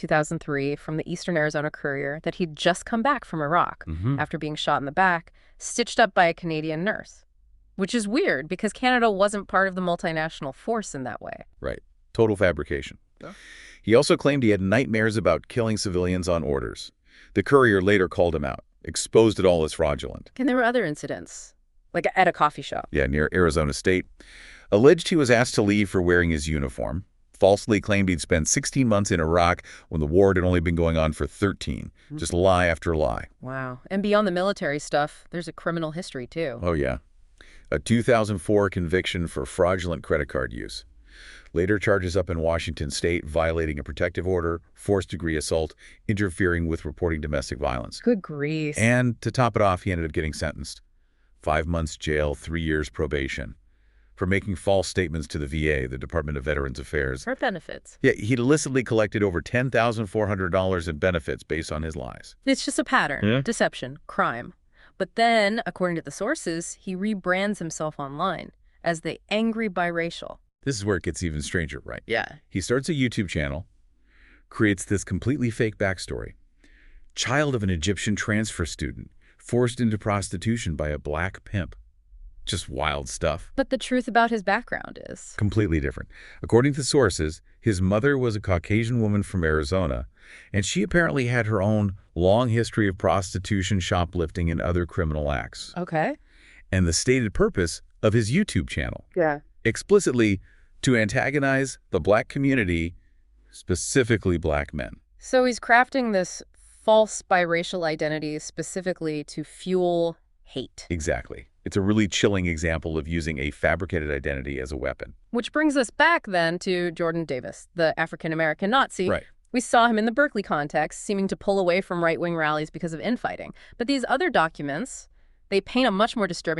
2003 from the Eastern Arizona Courier that he'd just come back from Iraq after being shot in the back, stitched up by a Canadian nurse. Which is weird because Canada wasn't part of the multinational force in that way. Right. Total fabrication. Yeah. He also claimed he had nightmares about killing civilians on orders. The Courier later called him out, exposed it all as fraudulent. And there were other incidents, like at a coffee shop. Yeah, near Arizona State. Alleged he was asked to leave for wearing his uniform. Falsely claimed he'd spent 16 months in Iraq when the war had only been going on for 13. Just lie after lie. Wow. And beyond the military stuff, there's a criminal history, too. Oh, yeah. A 2004 conviction for fraudulent credit card use. Later charges up in Washington State, violating a protective order, forced-degree assault, interfering with reporting domestic violence. Good grief. And to top it off, he ended up getting sentenced. 5 months jail, 3 years probation. For making false statements to the VA, the Department of Veterans Affairs. For benefits. Yeah, he'd illicitly collected over $10,400 in benefits based on his lies. It's just a pattern. Yeah. Deception. Crime. But then, according to the sources, he rebrands himself online as the angry biracial. This is where it gets even stranger, right? Yeah. He starts a YouTube channel, creates this completely fake backstory. Child of an Egyptian transfer student, forced into prostitution by a black pimp. Just wild stuff. But the truth about his background is completely different. According to sources, his mother was a Caucasian woman from Arizona, and she apparently had her own long history of prostitution, shoplifting, and other criminal acts. Okay. And the stated purpose of his YouTube channel. Yeah. Explicitly to antagonize the black community, specifically black men. So he's crafting this false biracial identity specifically to fuel hate. Exactly. It's a really chilling example of using a fabricated identity as a weapon. Which brings us back then to Jordan Davis, the African-American Nazi. Right. We saw him in the Berkeley context, seeming to pull away from right-wing rallies because of infighting. But these other documents, they paint a much more disturbing